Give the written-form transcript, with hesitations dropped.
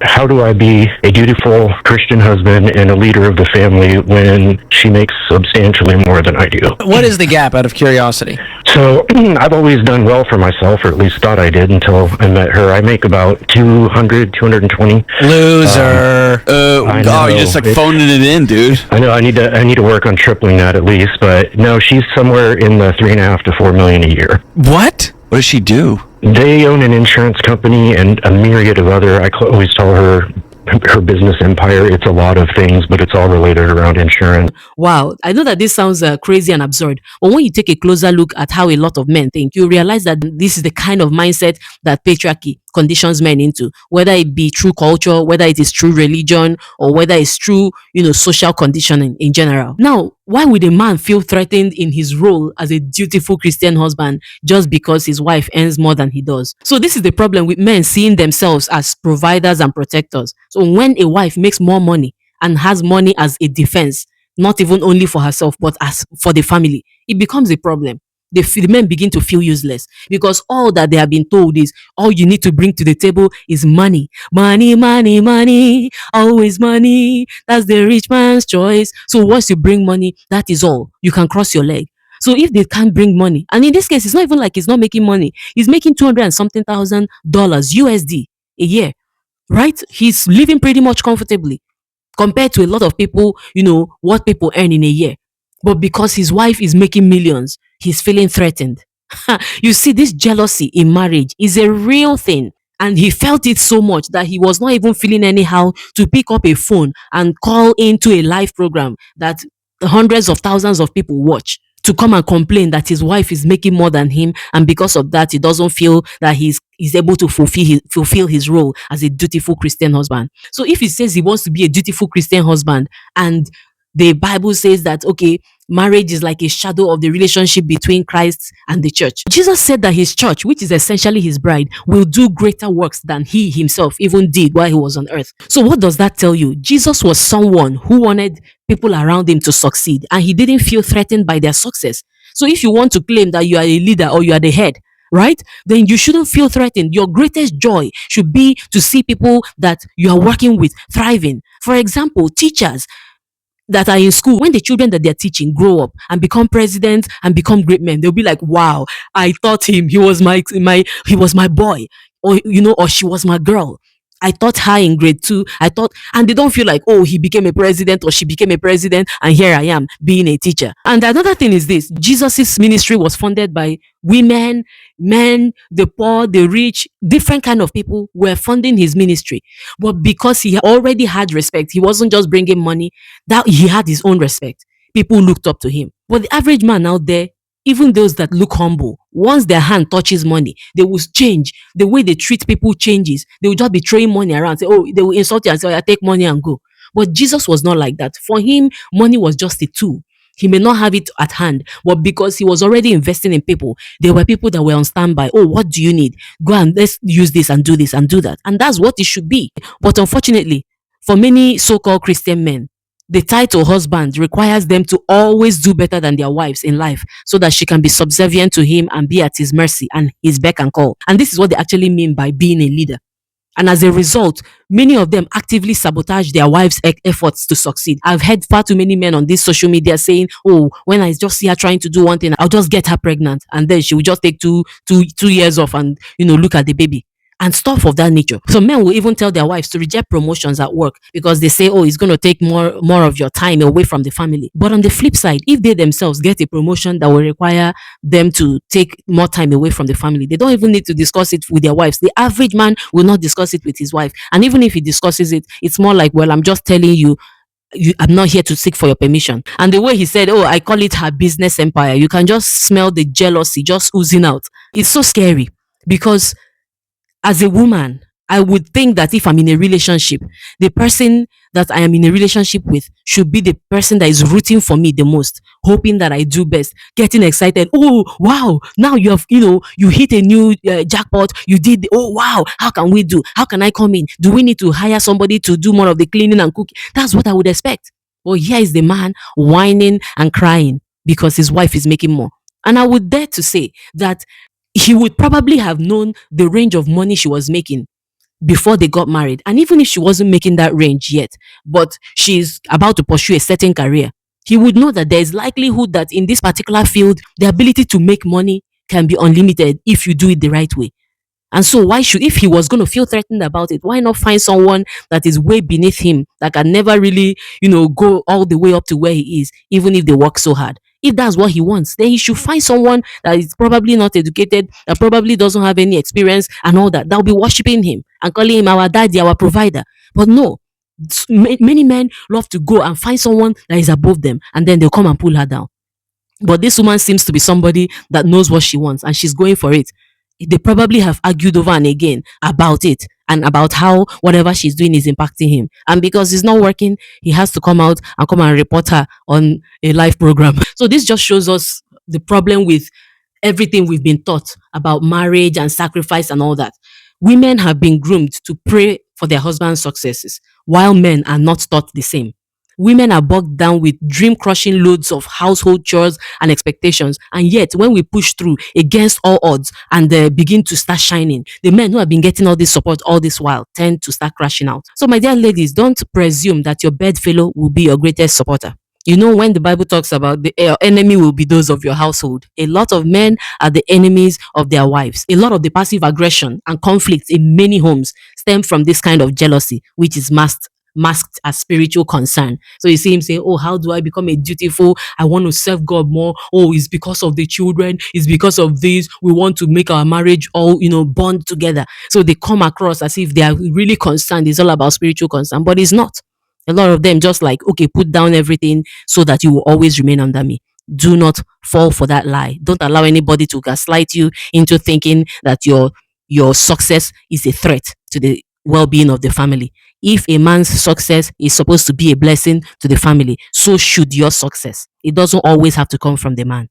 How do I be a dutiful Christian husband and a leader of the family when she makes substantially more than I do? What is the gap, out of curiosity? So I've always done well for myself, or at least thought I did until I met her. I make about 220. Loser. I know, Oh, you're just like it's- phoning it in, dude. I know I need to work on tripling that at least, but no, she's somewhere in the 3.5 to 4 million a year. What? What does she do? They own an insurance company and a myriad of other. Always tell her business empire. It's a lot of things, but it's all related around insurance. Wow, I know that this sounds crazy and absurd, but when you take a closer look at how a lot of men think, you realize that this is the kind of mindset that patriarchy conditions men into, whether it be through culture, whether it is through religion, or whether it's through, social conditioning in general. Now, why would a man feel threatened in his role as a dutiful Christian husband just because his wife earns more than he does? So this is the problem with men seeing themselves as providers and protectors. So when a wife makes more money and has money as a defense, not even only for herself, but as for the family, it becomes a problem. The men begin to feel useless because all that they have been told is all you need to bring to the table is money. Money, money, money, always money. That's the rich man's choice. So once you bring money, that is all. You can cross your leg. So if they can't bring money, and in this case, it's not even like he's not making money, he's making 200 and something thousand dollars USD a year, right? He's living pretty much comfortably compared to a lot of people, what people earn in a year. But because his wife is making millions, he's feeling threatened. You see, this jealousy in marriage is a real thing. And he felt it so much that he was not even feeling anyhow to pick up a phone and call into a live program that hundreds of thousands of people watch to come and complain that his wife is making more than him, and because of that he doesn't feel that he's able to fulfill his role as a dutiful Christian husband. So if he says he wants to be a dutiful Christian husband, and the Bible says that, okay, marriage is like a shadow of the relationship between Christ and the church. Jesus said that his church, which is essentially his bride, will do greater works than he himself even did while he was on earth. So what does that tell you? Jesus was someone who wanted people around him to succeed, and he didn't feel threatened by their success. So if you want to claim that you are a leader or you are the head, right, then you shouldn't feel threatened. Your greatest joy should be to see people that you are working with thriving. For example, teachers that are in school, when the children that they're teaching grow up and become presidents and become great men, they'll be like, wow, I taught him, he was my boy, or or she was my girl. I taught her in grade 2. And they don't feel like, oh, he became a president or she became a president, and here I am being a teacher. And another thing is this: Jesus's ministry was funded by women, men, the poor, the rich, different kind of people were funding his ministry. But because he already had respect, he wasn't just bringing money, that he had his own respect. People looked up to him. But the average man out there, even those that look humble, once their hand touches money, they will change. The way they treat people changes. They will just be throwing money around. Say, oh, they will insult you and say, oh, yeah, take money and go. But Jesus was not like that. For him, money was just a tool. He may not have it at hand, but because he was already investing in people, there were people that were on standby. Oh, what do you need? Go and let's use this and do this and do that. And that's what it should be. But unfortunately, for many so-called Christian men, the title husband requires them to always do better than their wives in life so that she can be subservient to him and be at his mercy and his beck and call. And this is what they actually mean by being a leader. And as a result, many of them actively sabotage their wives' efforts to succeed. I've heard far too many men on this social media saying, oh, when I just see her trying to do one thing, I'll just get her pregnant. And then she will just take two years off and, look at the baby. And stuff of that nature. Some men will even tell their wives to reject promotions at work because they say, oh, it's going to take more of your time away from the family. But on the flip side, if they themselves get a promotion that will require them to take more time away from the family, they don't even need to discuss it with their wives. The average man will not discuss it with his wife. And even if he discusses it, it's more like, well, I'm just telling you, I'm not here to seek for your permission. And the way he said, oh, I call it her business empire, you can just smell the jealousy just oozing out. It's so scary because as a woman, I would think that if I'm in a relationship, the person that I am in a relationship with should be the person that is rooting for me the most, hoping that I do best, getting excited. Oh, wow. Now you have, you hit a new jackpot. You did. Oh, wow. How can we do? How can I come in? Do we need to hire somebody to do more of the cleaning and cooking? That's what I would expect. Well, here is the man whining and crying because his wife is making more. And I would dare to say that he would probably have known the range of money she was making before they got married. And even if she wasn't making that range yet, but she's about to pursue a certain career, he would know that there is likelihood that in this particular field, the ability to make money can be unlimited if you do it the right way. And so, why should, if he was going to feel threatened about it, why not find someone that is way beneath him, that can never really, go all the way up to where he is, even if they work so hard? If that's what he wants, then he should find someone that is probably not educated, that probably doesn't have any experience and all that, that will be worshiping him and calling him our daddy, our provider. But no, many men love to go and find someone that is above them, and then they'll come and pull her down. But this woman seems to be somebody that knows what she wants and she's going for it. They probably have argued over and again about it and about how whatever she's doing is impacting him. And because it's not working, he has to come and report her on a live program. So this just shows us the problem with everything we've been taught about marriage and sacrifice and all that. Women have been groomed to pray for their husband's successes, while men are not taught the same. Women are bogged down with dream crushing loads of household chores and expectations. And yet, when we push through against all odds and begin to start shining, the men who have been getting all this support all this while tend to start crashing out. So, my dear ladies, don't presume that your bedfellow will be your greatest supporter. When the Bible talks about the enemy will be those of your household, a lot of men are the enemies of their wives. A lot of the passive aggression and conflicts in many homes stem from this kind of jealousy, which is masked as spiritual concern. So you see him saying, oh, how do I become a dutiful? I want to serve God more. Oh, it's because of the children. It's because of this. We want to make our marriage all, bond together. So they come across as if they are really concerned. It's all about spiritual concern, but it's not. A lot of them just like, okay, put down everything so that you will always remain under me. Do not fall for that lie. Don't allow anybody to gaslight you into thinking that your success is a threat to the well-being of the family. If a man's success is supposed to be a blessing to the family, so should your success. It doesn't always have to come from the man.